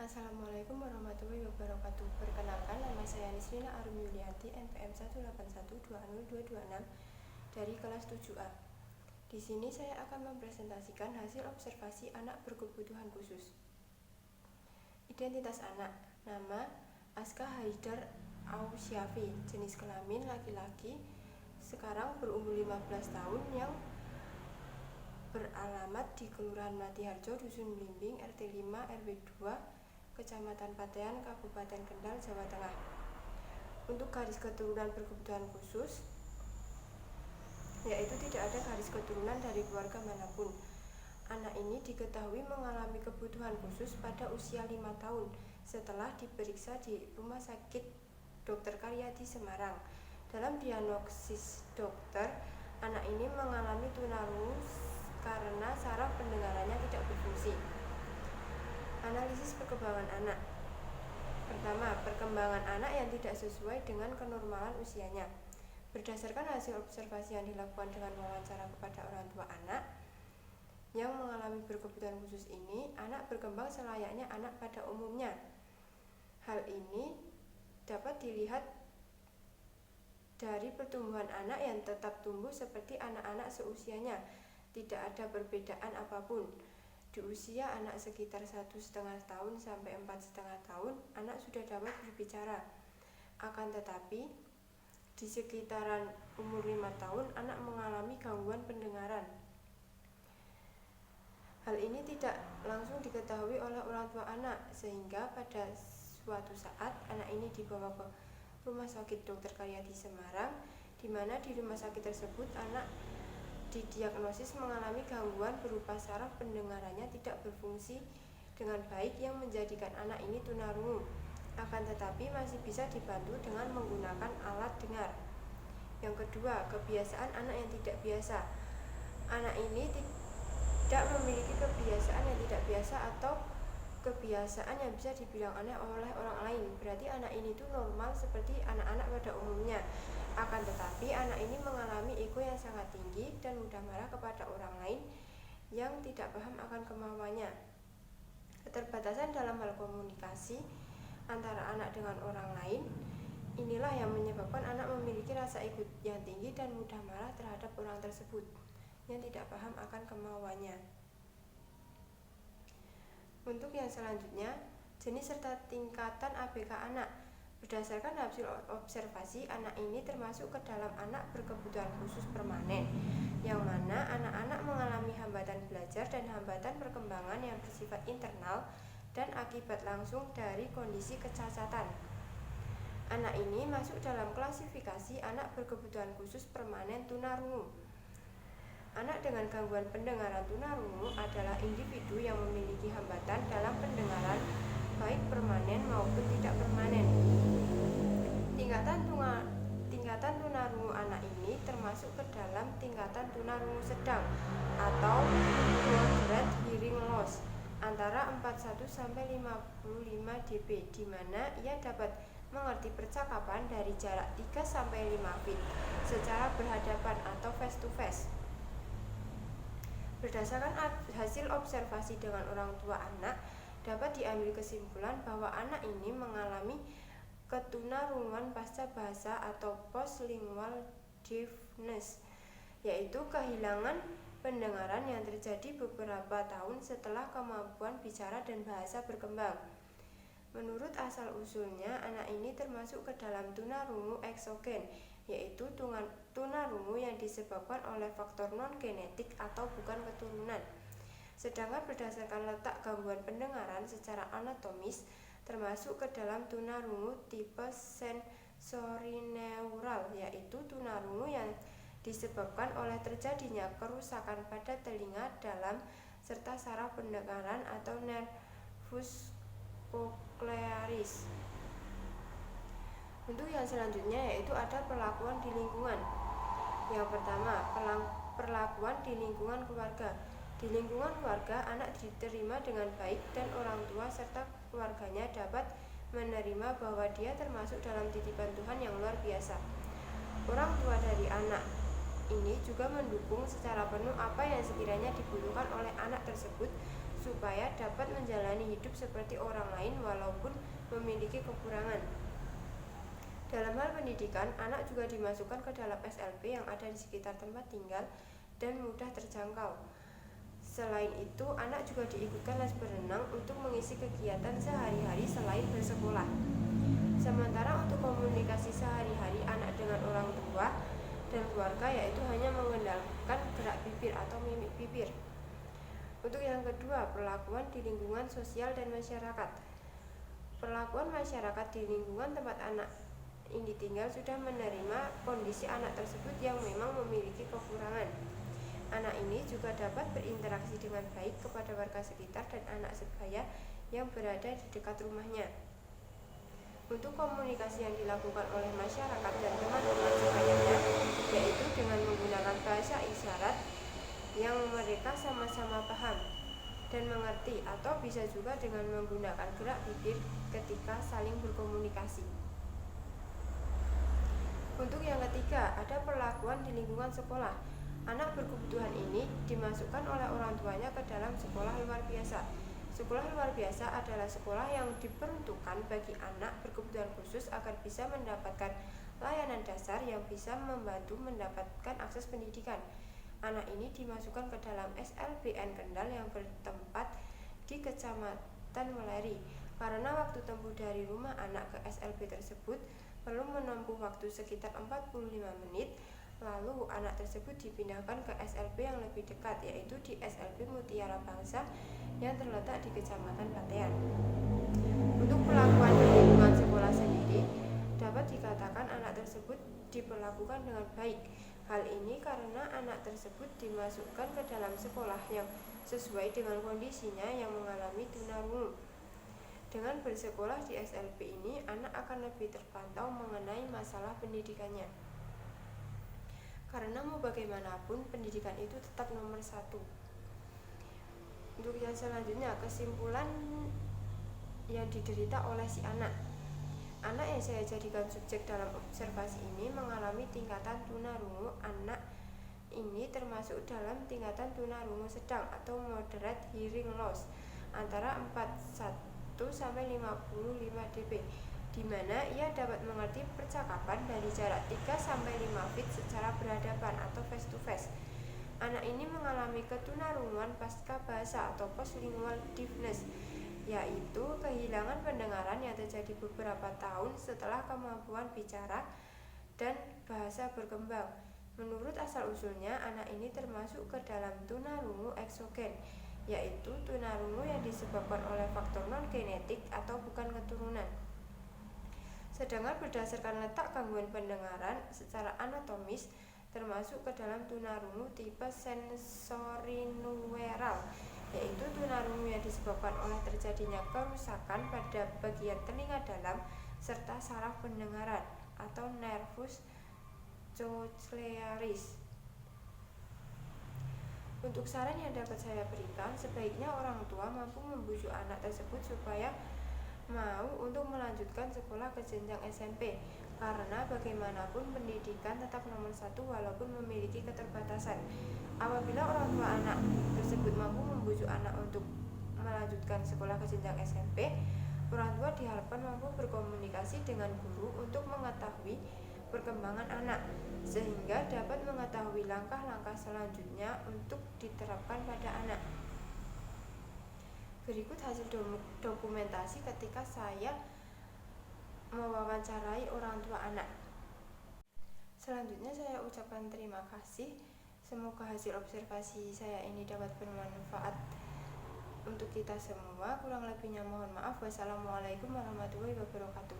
Assalamualaikum warahmatullahi wabarakatuh. Perkenalkan, nama saya Nisrina Arum Yulianti, NPM 181202226 dari kelas 7A. Di sini saya akan mempresentasikan hasil observasi anak berkebutuhan khusus. Identitas anak: nama Aska Haidar Ausyafi, jenis kelamin laki-laki, sekarang berumur 15 tahun, yang beralamat di Kelurahan Matiharjo, Dusun Blimbing, RT 5 RW 2, Kecamatan Patean, Kabupaten Kendal, Jawa Tengah. Untuk garis keturunan berkebutuhan khusus, yaitu tidak ada garis keturunan dari keluarga manapun. Anak ini diketahui mengalami kebutuhan khusus pada usia 5 tahun setelah diperiksa di Rumah Sakit Dr. Karyadi Semarang. Dalam diagnosis dokter, anak ini mengalami tunarungu karena saraf pendengarannya tidak berfungsi. Analisis perkembangan anak. Pertama, perkembangan anak yang tidak sesuai dengan kenormalan usianya. Berdasarkan hasil observasi yang dilakukan dengan wawancara kepada orang tua anak yang mengalami berkebutuhan khusus ini, anak berkembang selayaknya anak pada umumnya. Hal ini dapat dilihat dari pertumbuhan anak yang tetap tumbuh seperti anak-anak seusianya. Tidak ada perbedaan apapun. Di usia anak sekitar 1,5 tahun sampai 4,5 tahun, anak sudah dapat berbicara. Akan tetapi, di sekitaran umur 5 tahun, anak mengalami gangguan pendengaran. Hal ini tidak langsung diketahui oleh orang tua anak, sehingga pada suatu saat anak ini dibawa ke Rumah Sakit Dr. Karyadi Semarang, di mana di rumah sakit tersebut anak didiagnosis mengalami gangguan berupa saraf pendengarannya tidak berfungsi dengan baik yang menjadikan anak ini tunarungu. Akan tetapi masih bisa dibantu dengan menggunakan alat dengar. Yang kedua, kebiasaan anak yang tidak biasa. Anak ini tidak memiliki kebiasaan yang tidak biasa atau kebiasaan yang bisa dibilang aneh oleh orang lain. Berarti anak ini tuh normal seperti anak-anak pada umumnya. Akan tetapi anak ini mengalami ego yang sangat tinggi dan mudah marah kepada orang lain yang tidak paham akan kemauannya. Keterbatasan dalam hal komunikasi antara anak dengan orang lain, inilah yang menyebabkan anak memiliki rasa ego yang tinggi dan mudah marah terhadap orang tersebut yang tidak paham akan kemauannya. Untuk yang selanjutnya, jenis serta tingkatan ABK anak. Berdasarkan hasil observasi, anak ini termasuk ke dalam anak berkebutuhan khusus permanen, yang mana anak-anak mengalami hambatan belajar dan hambatan perkembangan yang bersifat internal dan akibat langsung dari kondisi kecacatan. Anak ini masuk dalam klasifikasi anak berkebutuhan khusus permanen tunarungu. Anak dengan gangguan pendengaran tunarungu adalah individu yang memiliki hambatan dalam pendengaran baik permanen maupun tidak permanen. Tingkatan tunarungu anak ini termasuk ke dalam tingkatan tunarungu sedang atau moderate hearing loss antara 41 sampai 55 dB, di mana ia dapat mengerti percakapan dari jarak 3 sampai 5 feet secara berhadapan atau face to face. Berdasarkan hasil observasi dengan orang tua anak, dapat diambil kesimpulan bahwa anak ini mengalami ketunarungan pasca bahasa atau postlingual deafness, yaitu kehilangan pendengaran yang terjadi beberapa tahun setelah kemampuan bicara dan bahasa berkembang. Menurut asal-usulnya, anak ini termasuk ke dalam tunarungu eksogen, yaitu tunarungu yang disebabkan oleh faktor non-genetik atau bukan keturunan. Sedangkan berdasarkan letak gangguan pendengaran secara anatomis, termasuk ke dalam tunarungu tipe sensorineural, yaitu tunarungu yang disebabkan oleh terjadinya kerusakan pada telinga dalam serta saraf pendengaran atau nervus cochlearis. Untuk yang selanjutnya yaitu ada perlakuan di lingkungan. Yang pertama, perlakuan di lingkungan keluarga. Di lingkungan keluarga, anak diterima dengan baik dan orang tua serta keluarganya dapat menerima bahwa dia termasuk dalam titipan Tuhan yang luar biasa. Orang tua dari anak ini juga mendukung secara penuh apa yang sekiranya dibutuhkan oleh anak tersebut supaya dapat menjalani hidup seperti orang lain walaupun memiliki kekurangan. Dalam hal pendidikan, anak juga dimasukkan ke dalam SLB yang ada di sekitar tempat tinggal dan mudah terjangkau. Selain itu, anak juga diikutkan les berenang untuk mengisi kegiatan sehari-hari selain bersekolah. Sementara untuk komunikasi sehari-hari anak dengan orang tua dan keluarga yaitu hanya mengandalkan gerak bibir atau mimik bibir. Untuk yang kedua, perlakuan di lingkungan sosial dan masyarakat. Perlakuan masyarakat di lingkungan tempat anak ini tinggal sudah menerima kondisi anak tersebut yang memang memiliki kekurangan. Anak ini juga dapat berinteraksi dengan baik kepada warga sekitar dan anak sebaya yang berada di dekat rumahnya. Untuk komunikasi yang dilakukan oleh masyarakat dan teman-teman sebayanya, yaitu dengan menggunakan bahasa isyarat yang mereka sama-sama paham dan mengerti, atau bisa juga dengan menggunakan gerak bibir ketika saling berkomunikasi. Untuk yang ketiga, ada perlakuan di lingkungan sekolah. Anak berkebutuhan ini dimasukkan oleh orang tuanya ke dalam sekolah luar biasa. Sekolah luar biasa adalah sekolah yang diperuntukkan bagi anak berkebutuhan khusus agar bisa mendapatkan layanan dasar yang bisa membantu mendapatkan akses pendidikan. Anak ini dimasukkan ke dalam SLBN Kendal yang bertempat di Kecamatan Weleri. Karena waktu tempuh dari rumah anak ke SLB tersebut perlu menempuh waktu sekitar 45 menit, lalu anak tersebut dipindahkan ke SLB yang lebih dekat, yaitu di SLB Mutiara Bangsa yang terletak di Kecamatan Patean. Untuk perlakuan di lingkungan sekolah sendiri, dapat dikatakan anak tersebut diperlakukan dengan baik. Hal ini karena anak tersebut dimasukkan ke dalam sekolah yang sesuai dengan kondisinya yang mengalami tunarungu. Dengan bersekolah di SLB ini, anak akan lebih terpantau mengenai masalah pendidikannya. Karena mau bagaimanapun, pendidikan itu tetap nomor satu. Untuk yang selanjutnya, kesimpulan yang diderita oleh si anak. Anak yang saya jadikan subjek dalam observasi ini mengalami tingkatan tunarungu. Anak ini termasuk dalam tingkatan tunarungu sedang atau moderate hearing loss antara 41 sampai 55 dB, di mana ia dapat mengerti percakapan dari jarak 3 sampai 5 feet secara berhadapan atau face to face. Anak ini mengalami ketunarunguan pasca bahasa atau postlingual deafness, yaitu kehilangan pendengaran yang terjadi beberapa tahun setelah kemampuan bicara dan bahasa berkembang. Menurut asal-usulnya, anak ini termasuk ke dalam tunarungu eksogen, yaitu tunarungu yang disebabkan oleh faktor non-genetik atau bukan keturunan. Sedangkan berdasarkan letak gangguan pendengaran secara anatomis, termasuk ke dalam tunarungu tipe sensorinueral, yaitu tunarungu yang disebabkan oleh terjadinya kerusakan pada bagian telinga dalam serta saraf pendengaran atau nervus cochlearis. Untuk saran yang dapat saya berikan, sebaiknya orang tua mampu membujuk anak tersebut supaya mau untuk melanjutkan sekolah ke jenjang SMP, karena bagaimanapun pendidikan tetap nomor satu walaupun memiliki keterbatasan. Apabila orang tua anak tersebut mampu membujuk anak untuk melanjutkan sekolah ke jenjang SMP, orang tua diharapkan mampu berkomunikasi dengan guru untuk mengetahui perkembangan anak, sehingga dapat mengetahui langkah-langkah selanjutnya untuk diterapkan pada anak. Berikut hasil dokumentasi ketika saya mewawancarai orang tua anak. Selanjutnya saya ucapkan terima kasih. Semoga hasil observasi saya ini dapat bermanfaat untuk kita semua. Kurang lebihnya mohon maaf. Wassalamualaikum warahmatullahi wabarakatuh.